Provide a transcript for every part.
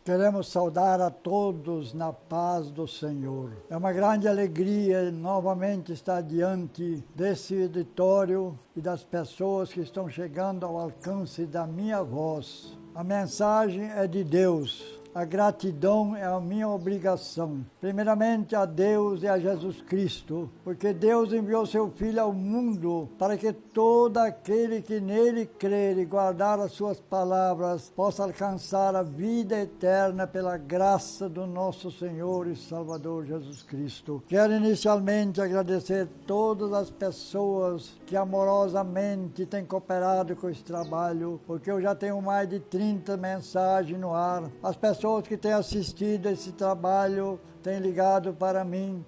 Queremos saudar a todos na paz do Senhor. É uma grande alegria novamente estar diante desse auditório e das pessoas que estão chegando ao alcance da minha voz. A mensagem é de Deus. A gratidão é a minha obrigação. Primeiramente a Deus e a Jesus Cristo, porque Deus enviou seu Filho ao mundo para que todo aquele que nele crer e guardar as suas palavras possa alcançar a vida eterna pela graça do nosso Senhor e Salvador Jesus Cristo. Quero inicialmente agradecer todas as pessoas que amorosamente têm cooperado com esse trabalho, porque eu já tenho mais de 30 mensagens no ar. As pessoas que têm assistido esse trabalho têm ligado para mim.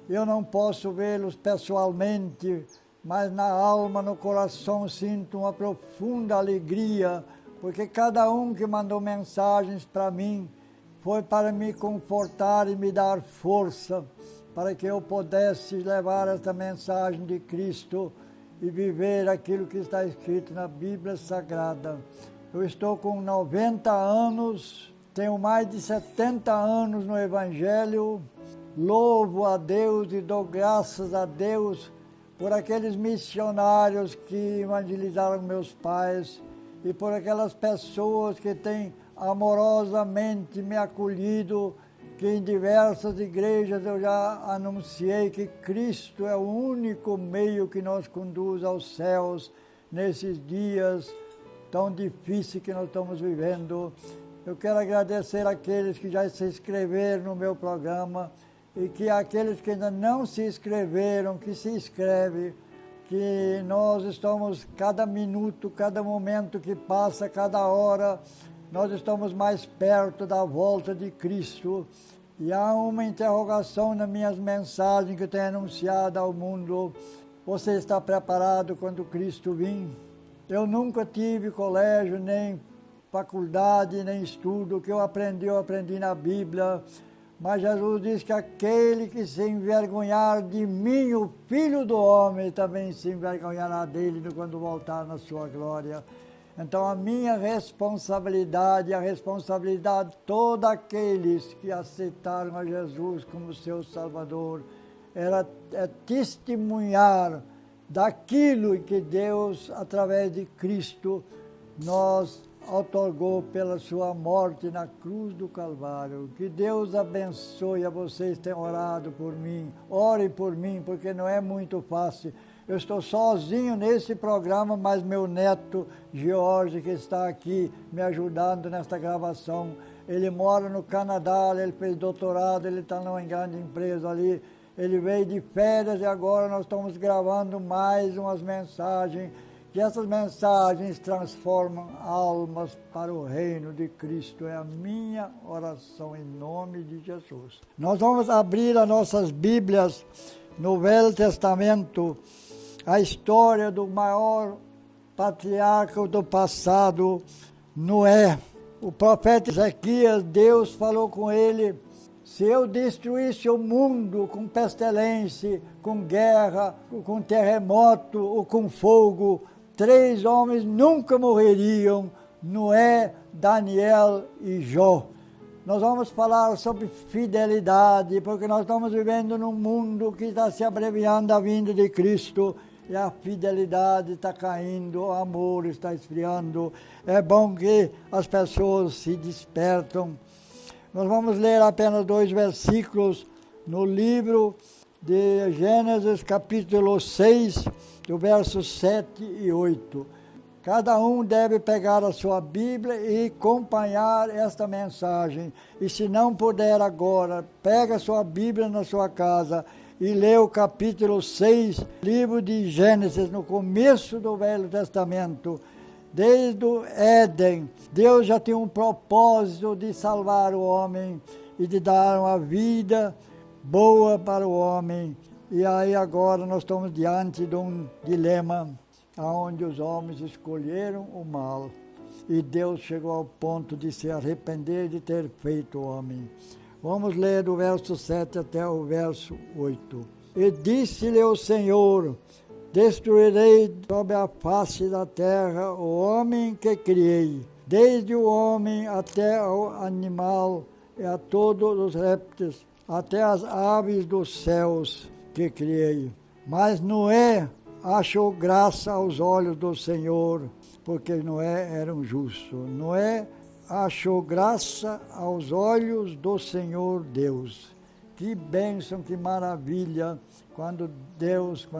Eu não posso vê-los pessoalmente, mas na alma, no coração, sinto uma profunda alegria, porque cada um que mandou mensagens para mim foi para me confortar e me dar força, para que eu pudesse levar esta mensagem de Cristo e viver aquilo que está escrito na Bíblia Sagrada. Eu estou com 90 anos, tenho mais de 70 anos no Evangelho, louvo a Deus e dou graças a Deus por aqueles missionários que evangelizaram meus pais e por aquelas pessoas que têm amorosamente me acolhido, que em diversas igrejas eu já anunciei que Cristo é o único meio que nos conduz aos céus nesses dias tão difíceis que nós estamos vivendo. Eu quero agradecer àqueles que já se inscreveram no meu programa e que aqueles que ainda não se inscreveram, que se inscrevem, que nós estamos, cada minuto, cada momento que passa, cada hora, nós estamos mais perto da volta de Cristo. E há uma interrogação nas minhas mensagens que eu tenho anunciado ao mundo. Você está preparado quando Cristo vir? Eu nunca tive colégio, nem faculdade, nem estudo. O que eu aprendi na Bíblia. Mas Jesus diz que aquele que se envergonhar de mim, o Filho do Homem, também se envergonhará dele quando voltar na sua glória. Então a minha responsabilidade, a responsabilidade de todos aqueles que aceitaram a Jesus como seu Salvador, é testemunhar daquilo que Deus, através de Cristo, nos outorgou pela sua morte na cruz do Calvário. Que Deus abençoe a vocês que têm orado por mim. Orem por mim, porque não é muito fácil. Eu estou sozinho nesse programa, mas meu neto, George, que está aqui me ajudando nesta gravação, ele mora no Canadá, ele fez doutorado, ele está numa grande empresa ali, ele veio de férias e agora nós estamos gravando mais umas mensagens, que essas mensagens transformam almas para o reino de Cristo. É a minha oração em nome de Jesus. Nós vamos abrir as nossas Bíblias no Velho Testamento, a história do maior patriarca do passado, Noé. O profeta Ezequias, Deus falou com ele: se eu destruísse o mundo com pestilência, com guerra, com terremoto ou com fogo, 3 homens nunca morreriam: Noé, Daniel e Jó. Nós vamos falar sobre fidelidade, porque nós estamos vivendo num mundo que está se abreviando a vinda de Cristo. E a fidelidade está caindo, o amor está esfriando. É bom que as pessoas se despertam. Nós vamos ler apenas 2 versículos no livro de Gênesis, capítulo 6, do verso 7 e 8. Cada um deve pegar a sua Bíblia e acompanhar esta mensagem. E se não puder agora, pega a sua Bíblia na sua casa e lê o capítulo 6, livro de Gênesis, no começo do Velho Testamento. Desde o Éden, Deus já tinha um propósito de salvar o homem e de dar uma vida boa para o homem. E aí agora nós estamos diante de um dilema, onde os homens escolheram o mal. E Deus chegou ao ponto de se arrepender de ter feito o homem. Vamos ler do verso 7 até o verso 8. E disse-lhe o Senhor: destruirei sobre a face da terra o homem que criei, desde o homem até o animal e a todos os répteis, até as aves dos céus que criei. Mas Noé achou graça aos olhos do Senhor, porque Noé era um justo. Noé achou graça aos olhos do Senhor Deus. Que bênção, que maravilha, quando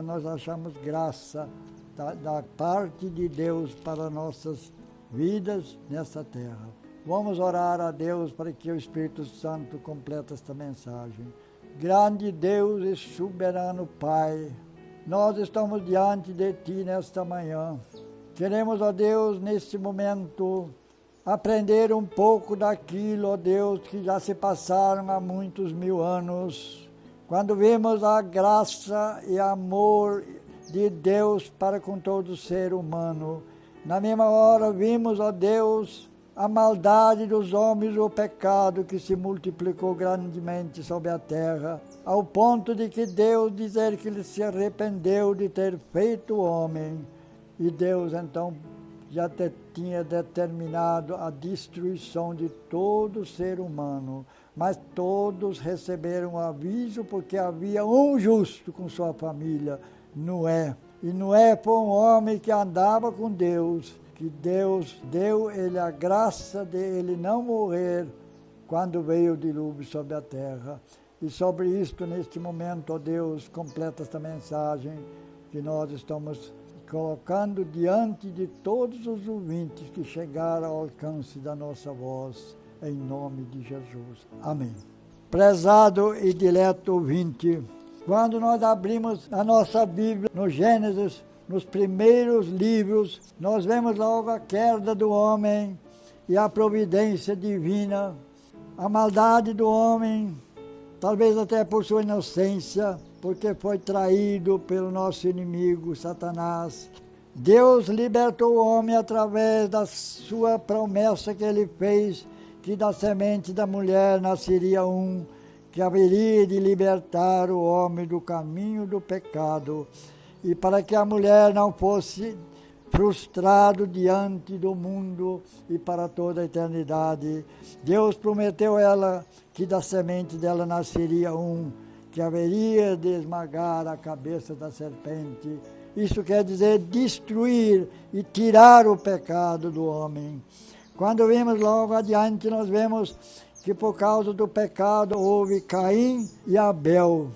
nós achamos graça da parte de Deus para nossas vidas nessa terra. Vamos orar a Deus para que o Espírito Santo complete esta mensagem. Grande Deus e soberano Pai, nós estamos diante de Ti nesta manhã. Queremos, ó Deus, neste momento, aprender um pouco daquilo, ó Deus, que já se passaram há muitos mil anos. Quando vimos a graça e amor de Deus para com todo ser humano, na mesma hora vimos, ó Deus, a maldade dos homens, o pecado que se multiplicou grandemente sobre a terra, ao ponto de que Deus dizer que ele se arrependeu de ter feito o homem. E Deus então já tinha determinado a destruição de todo ser humano, mas todos receberam o aviso porque havia um justo com sua família, Noé. E Noé foi um homem que andava com Deus, que Deus deu ele a graça de ele não morrer quando veio o dilúvio sobre a terra. E sobre isto, neste momento, ó Deus, completa esta mensagem que nós estamos colocando diante de todos os ouvintes que chegaram ao alcance da nossa voz, em nome de Jesus. Amém. Prezado e dileto ouvinte, quando nós abrimos a nossa Bíblia no Gênesis, nos primeiros livros, nós vemos logo a queda do homem e a providência divina, a maldade do homem, talvez até por sua inocência, porque foi traído pelo nosso inimigo, Satanás. Deus libertou o homem através da sua promessa que ele fez, que da semente da mulher nasceria um, que haveria de libertar o homem do caminho do pecado, e para que a mulher não fosse frustrado diante do mundo e para toda a eternidade. Deus prometeu a ela que da semente dela nasceria um, que haveria de esmagar a cabeça da serpente. Isso quer dizer destruir e tirar o pecado do homem. Quando vimos logo adiante, nós vemos que por causa do pecado houve Caim e Abel.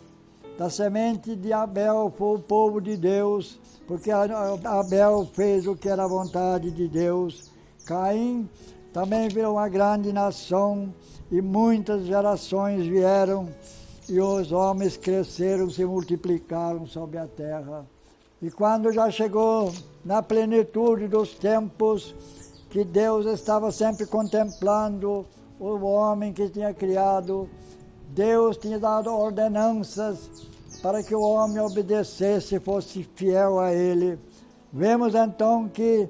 Da semente de Abel foi o povo de Deus, porque Abel fez o que era a vontade de Deus. Caim também virou uma grande nação e muitas gerações vieram e os homens cresceram, se multiplicaram sobre a terra. E quando já chegou na plenitude dos tempos, que Deus estava sempre contemplando o homem que tinha criado, Deus tinha dado ordenanças para que o homem obedecesse e fosse fiel a ele. Vemos então que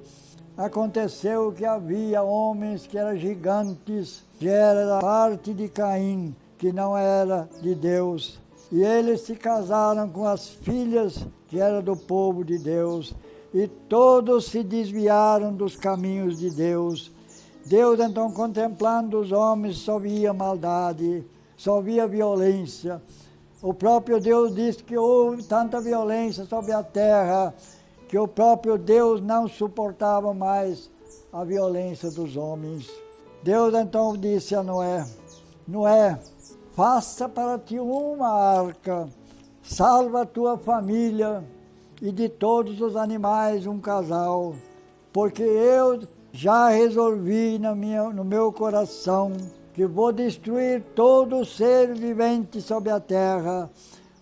aconteceu que havia homens que eram gigantes, que era da parte de Caim, que não era de Deus. E eles se casaram com as filhas que eram do povo de Deus, e todos se desviaram dos caminhos de Deus. Deus então, contemplando os homens, só via maldade, só via violência. O próprio Deus disse que houve tanta violência sobre a terra, que o próprio Deus não suportava mais a violência dos homens. Deus então disse a Noé: Noé, faça para ti uma arca, salva a tua família e de todos os animais um casal, porque eu já resolvi no meu coração que vou destruir todo ser vivente sobre a terra,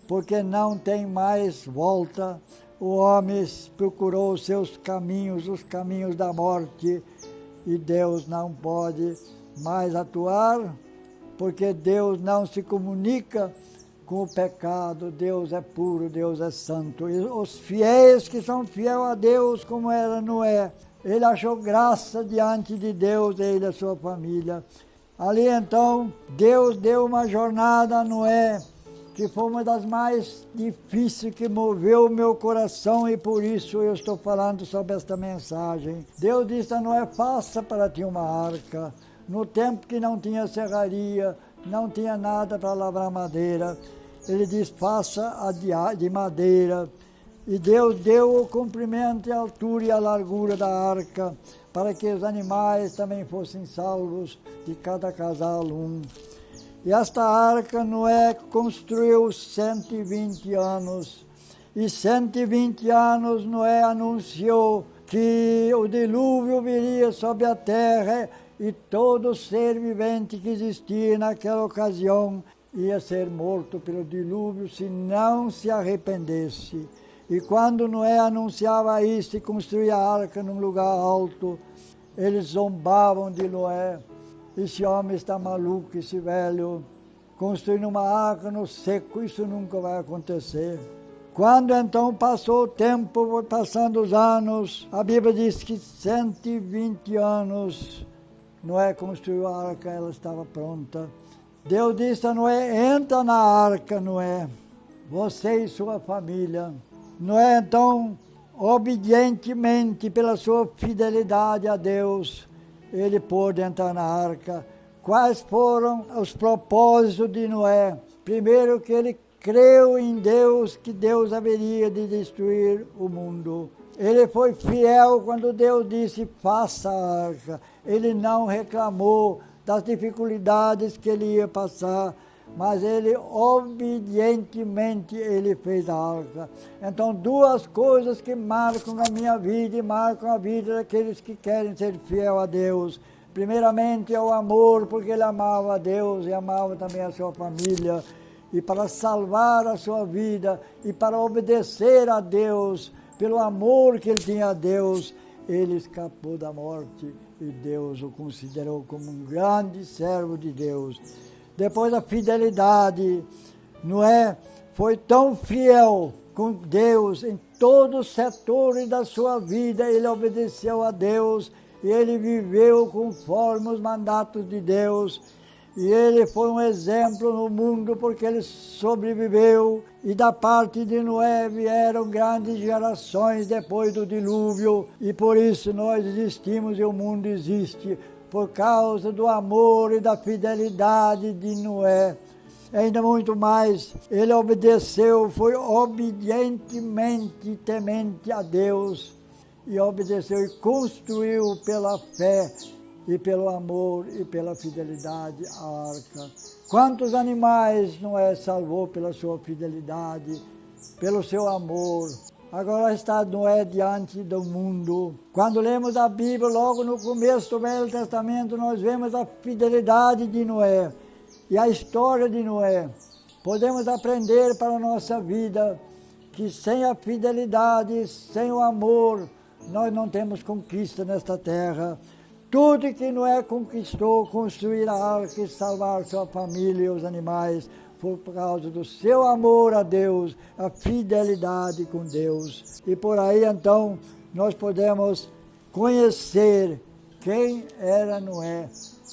porque não tem mais volta. O homem procurou os seus caminhos, os caminhos da morte, e Deus não pode mais atuar, porque Deus não se comunica com o pecado. Deus é puro, Deus é santo. E os fiéis que são fiéis a Deus, como era Noé, ele achou graça diante de Deus, ele e a sua família. Ali então, Deus deu uma jornada a Noé, que foi uma das mais difíceis que moveu o meu coração e por isso eu estou falando sobre esta mensagem. Deus disse a Noé, faça para ti uma arca. No tempo que não tinha serraria, não tinha nada para lavrar madeira, ele disse, faça a de madeira. E Deus deu o comprimento, a altura e a largura da arca, para que os animais também fossem salvos, de cada casal um. E esta arca Noé construiu 120 anos. E 120 anos Noé anunciou que o dilúvio viria sobre a terra e todo ser vivente que existia naquela ocasião ia ser morto pelo dilúvio se não se arrependesse. E quando Noé anunciava isso e construía a arca num lugar alto, eles zombavam de Noé. Esse homem está maluco, esse velho, construindo uma arca no seco, isso nunca vai acontecer. Quando então passou o tempo, foi passando os anos, a Bíblia diz que 120 anos Noé construiu a arca, ela estava pronta. Deus disse a Noé, entra na arca, Noé, você e sua família. Noé então, obedientemente, pela sua fidelidade a Deus, ele pôde entrar na arca. Quais foram os propósitos de Noé? Primeiro, que ele creu em Deus, que Deus haveria de destruir o mundo. Ele foi fiel quando Deus disse, faça a arca. Ele não reclamou das dificuldades que ele ia passar, mas ele obedientemente ele fez a arca. Então, duas coisas que marcam a minha vida e marcam a vida daqueles que querem ser fiel a Deus. Primeiramente é o amor, porque ele amava a Deus e amava também a sua família. E para salvar a sua vida e para obedecer a Deus, pelo amor que ele tinha a Deus, ele escapou da morte e Deus o considerou como um grande servo de Deus. Depois a fidelidade, Noé foi tão fiel com Deus em todos os setores da sua vida, ele obedeceu a Deus e ele viveu conforme os mandatos de Deus. E ele foi um exemplo no mundo porque ele sobreviveu. E da parte de Noé vieram grandes gerações depois do dilúvio. E por isso nós existimos e o mundo existe. Por causa do amor e da fidelidade de Noé. Ainda muito mais, ele obedeceu, foi obedientemente temente a Deus. E obedeceu e construiu pela fé e pelo amor e pela fidelidade a arca. Quantos animais Noé salvou pela sua fidelidade, pelo seu amor. Agora está Noé diante do mundo. Quando lemos a Bíblia, logo no começo do Velho Testamento, nós vemos a fidelidade de Noé e a história de Noé. Podemos aprender para a nossa vida que sem a fidelidade, sem o amor, nós não temos conquista nesta terra. Tudo que Noé conquistou, construir a arca e salvar sua família e os animais, foi por causa do seu amor a Deus, a fidelidade com Deus. E por aí então nós podemos conhecer quem era Noé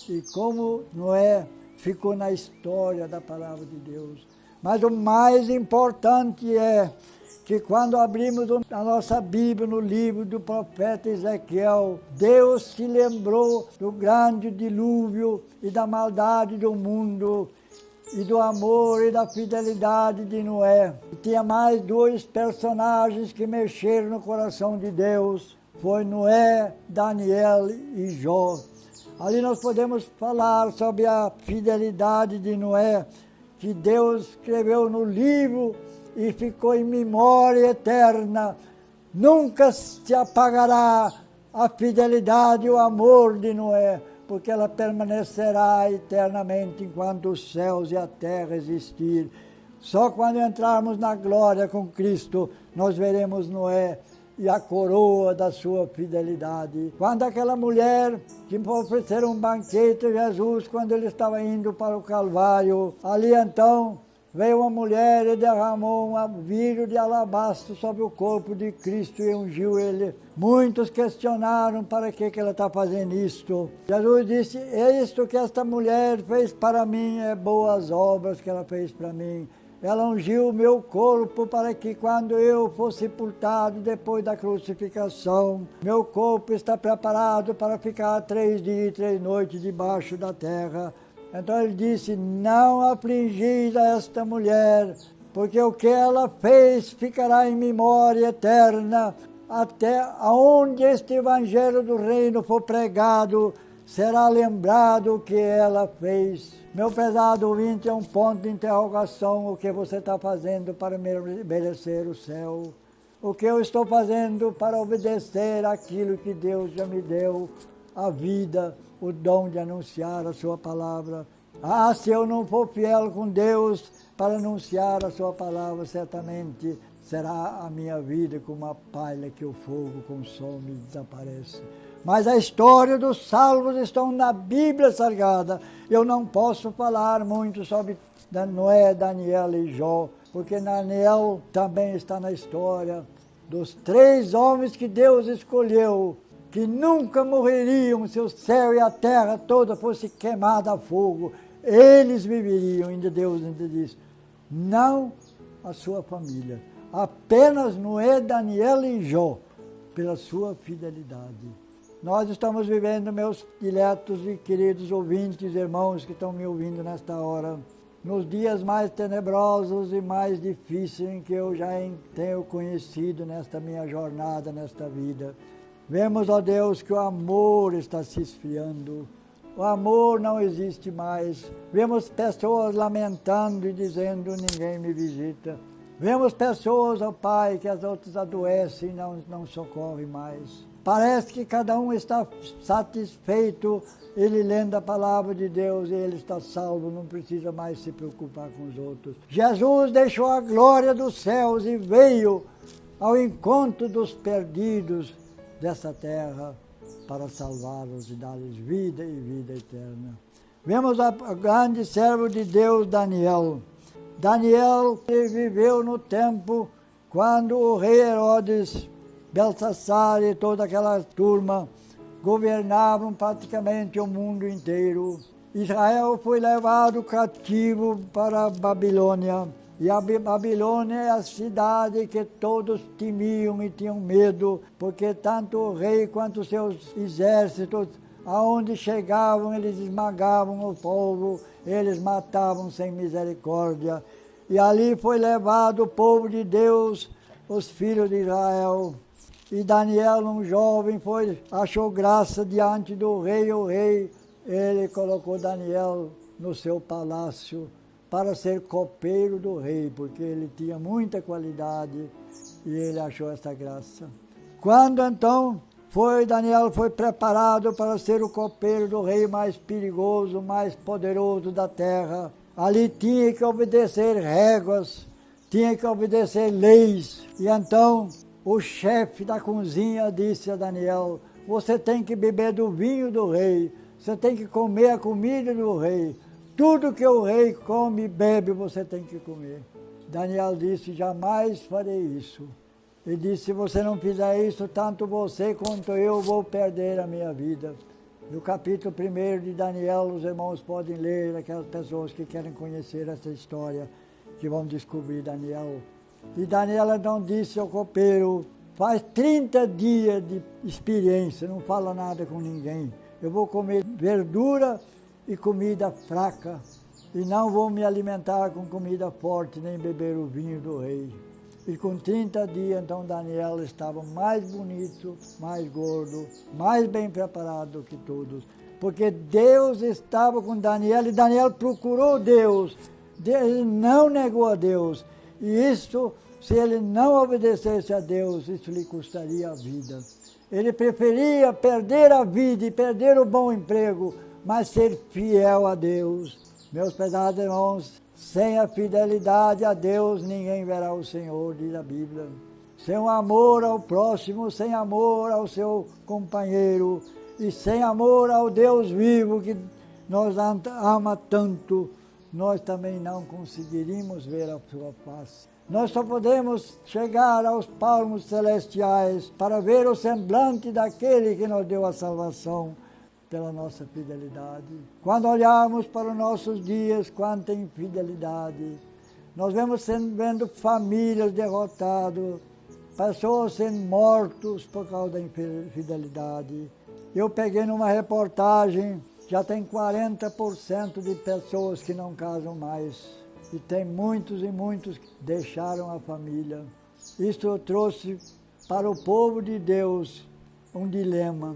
e como Noé ficou na história da palavra de Deus. Mas o mais importante é que quando abrimos a nossa Bíblia no livro do profeta Ezequiel, Deus se lembrou do grande dilúvio e da maldade do mundo, e do amor e da fidelidade de Noé. E tinha mais dois personagens que mexeram no coração de Deus, foi Noé, Daniel e Jó. Ali nós podemos falar sobre a fidelidade de Noé, que Deus escreveu no livro e ficou em memória eterna. Nunca se apagará a fidelidade e o amor de Noé, porque ela permanecerá eternamente enquanto os céus e a terra existir. Só quando entrarmos na glória com Cristo, nós veremos Noé e a coroa da sua fidelidade. Quando aquela mulher que ofereceram um banquete a Jesus, quando ele estava indo para o Calvário, ali então veio uma mulher e derramou um vidro de alabastro sobre o corpo de Cristo e ungiu ele. Muitos questionaram para que ela está fazendo isto. Jesus disse, isto que esta mulher fez para mim é boas obras que ela fez para mim. ela ungiu o meu corpo para que quando eu for sepultado depois da crucificação, meu corpo está preparado para ficar 3 dias e 3 noites debaixo da terra. Então ele disse, não afligis a esta mulher, porque o que ela fez ficará em memória eterna, até onde este evangelho do reino for pregado, será lembrado o que ela fez. Meu prezado ouvinte, é um ponto de interrogação o que você está fazendo para merecer o céu. O que eu estou fazendo para obedecer aquilo que Deus já me deu, a vida, o dom de anunciar a sua palavra. Ah, se eu não for fiel com Deus para anunciar a sua palavra, certamente será a minha vida como uma palha que o fogo consome e desaparece. Mas a história dos salvos estão na Bíblia Sagrada. Eu não posso falar muito sobre Noé, Daniel e Jó, porque Daniel também está na história dos 3 homens que Deus escolheu, que nunca morreriam se o céu e a terra toda fosse queimada a fogo. Eles viveriam, ainda Deus ainda diz, não a sua família. Apenas Noé, Daniel e Jó, pela sua fidelidade. Nós estamos vivendo, meus diletos e queridos ouvintes, irmãos que estão me ouvindo nesta hora, nos dias mais tenebrosos e mais difíceis em que eu já tenho conhecido nesta minha jornada, nesta vida. Vemos, ó Deus, que o amor está se esfriando, o amor não existe mais. Vemos pessoas lamentando e dizendo, ninguém me visita. Vemos pessoas, ó Pai, que as outras adoecem e não socorrem mais. Parece que cada um está satisfeito, ele lendo a palavra de Deus e ele está salvo, não precisa mais se preocupar com os outros. Jesus deixou a glória dos céus e veio ao encontro dos perdidos dessa terra para salvá-los e dar-lhes vida e vida eterna. Vemos o grande servo de Deus, Daniel. Daniel viveu no tempo quando o rei Herodes, Belsassar e toda aquela turma governavam praticamente o mundo inteiro. Israel foi levado cativo para a Babilônia. E a Babilônia é a cidade que todos temiam e tinham medo, porque tanto o rei quanto os seus exércitos, aonde chegavam, eles esmagavam o povo, eles matavam sem misericórdia. E ali foi levado o povo de Deus, os filhos de Israel. E Daniel, um jovem, achou graça diante do rei. O rei, ele colocou Daniel no seu palácio para ser copeiro do rei, porque ele tinha muita qualidade e ele achou essa graça. Quando então Daniel foi preparado para ser o copeiro do rei mais perigoso, mais poderoso da terra, ali tinha que obedecer regras, tinha que obedecer leis. E então o chefe da cozinha disse a Daniel, você tem que beber do vinho do rei, você tem que comer a comida do rei, tudo que o rei come e bebe você tem que comer. Daniel disse, jamais farei isso. Ele disse, se você não fizer isso, tanto você quanto eu vou perder a minha vida. No capítulo 1 de Daniel, os irmãos podem ler, aquelas pessoas que querem conhecer essa história, que vão descobrir Daniel. E Daniel então disse ao copeiro, faz 30 dias de experiência, não fala nada com ninguém. Eu vou comer verdura e comida fraca, e não vou me alimentar com comida forte, nem beber o vinho do rei. E com 30 dias, então, Daniel estava mais bonito, mais gordo, mais bem preparado que todos, porque Deus estava com Daniel, e Daniel procurou Deus, ele não negou a Deus, e isso, se ele não obedecesse a Deus, isso lhe custaria a vida. Ele preferia perder a vida e perder o bom emprego, mas ser fiel a Deus. Meus pesados irmãos, sem a fidelidade a Deus, ninguém verá o Senhor, diz a Bíblia. Sem o amor ao próximo, sem amor ao seu companheiro, e sem amor ao Deus vivo que nos ama tanto, nós também não conseguiríamos ver a sua face. Nós só podemos chegar aos palmos celestiais para ver o semblante daquele que nos deu a salvação pela nossa fidelidade. Quando olharmos para os nossos dias, quanta infidelidade. Nós vendo famílias derrotadas, pessoas sendo mortas por causa da infidelidade. Eu peguei numa reportagem, já tem 40% de pessoas que não casam mais. E tem muitos e muitos que deixaram a família. Isso trouxe para o povo de Deus um dilema,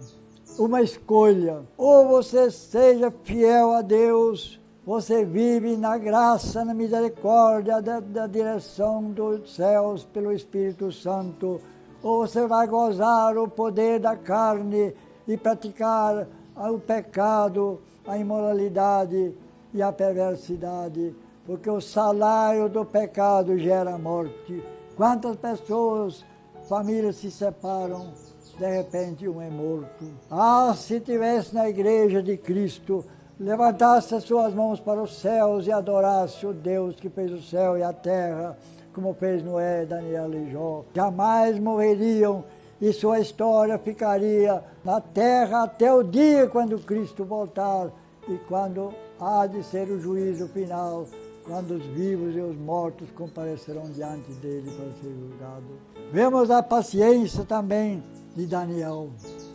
uma escolha. Ou você seja fiel a Deus, você vive na graça, na misericórdia, da direção dos céus pelo Espírito Santo, ou você vai gozar o poder da carne e praticar o pecado, a imoralidade e a perversidade, porque o salário do pecado gera morte. Quantas pessoas, famílias se separam, de repente um é morto. Ah, se tivesse na igreja de Cristo, levantasse as suas mãos para os céus e adorasse o Deus que fez o céu e a terra, como fez Noé, Daniel e Jó, jamais morreriam e sua história ficaria na terra até o dia quando Cristo voltar e quando há de ser o juízo final, quando os vivos e os mortos comparecerão diante dele para ser julgado. Vemos a paciência também de Daniel.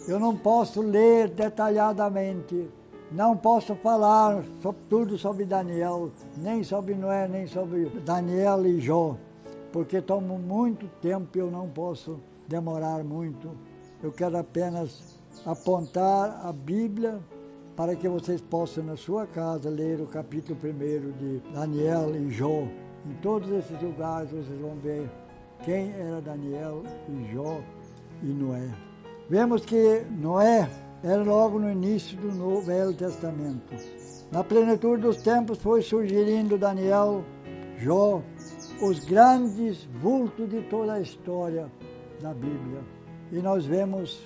Eu não posso ler detalhadamente, não posso falar tudo sobre Daniel, nem sobre Noé, nem sobre Daniel e Jó, porque toma muito tempo e eu não posso demorar muito. Eu quero apenas apontar a Bíblia para que vocês possam, na sua casa, ler o capítulo 1 de Daniel e Jó. Em todos esses lugares vocês vão ver quem era Daniel e Jó e Noé. Vemos que Noé era logo no início do Velho Testamento. Na plenitude dos tempos foi surgindo Daniel, Jó, os grandes vultos de toda a história da Bíblia. E nós vemos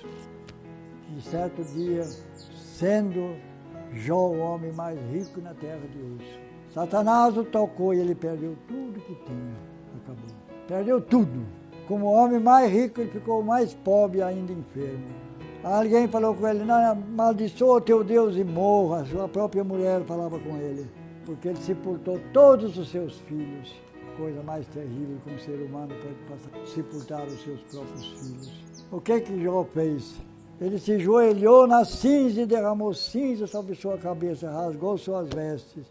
que certo dia, sendo Jó o homem mais rico na terra de hoje, Satanás o tocou e ele perdeu tudo que tinha. Acabou. Perdeu tudo. Como o homem mais rico, ele ficou mais pobre e ainda enfermo. Alguém falou com ele, não, amaldiçoa o teu Deus e morra. A sua própria mulher falava com ele, porque ele sepultou todos os seus filhos. Coisa mais terrível que um ser humano pode sepultar os seus próprios filhos. O que Jó fez? Ele se joelhou na cinza e derramou cinza sobre sua cabeça, rasgou suas vestes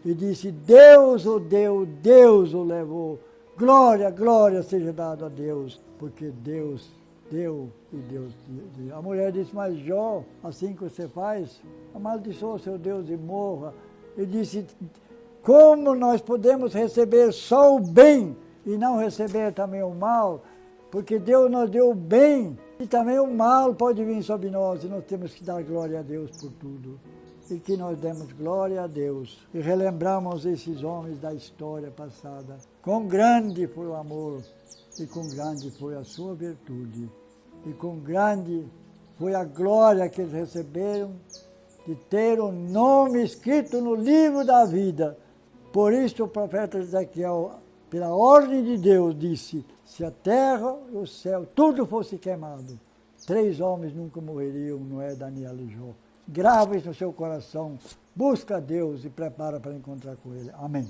e disse, Deus o deu, Deus o levou. Glória, glória seja dada a Deus, porque Deus deu e Deus deu. A mulher disse, mas Jó, assim que você faz, amaldiçoa seu Deus e morra. Ele disse, como nós podemos receber só o bem e não receber também o mal? Porque Deus nos deu o bem e também o mal pode vir sobre nós e nós temos que dar glória a Deus por tudo. E que nós demos glória a Deus e relembramos esses homens da história passada. Quão grande foi o amor e quão grande foi a sua virtude e quão grande foi a glória que eles receberam de ter o nome escrito no livro da vida. Por isso o profeta Ezequiel, pela ordem de Deus, disse, se a terra e o céu, tudo fosse queimado, 3 homens nunca morreriam, Noé, Daniel e Jó. Grava isso no seu coração, busca a Deus e prepara para encontrar com Ele. Amém.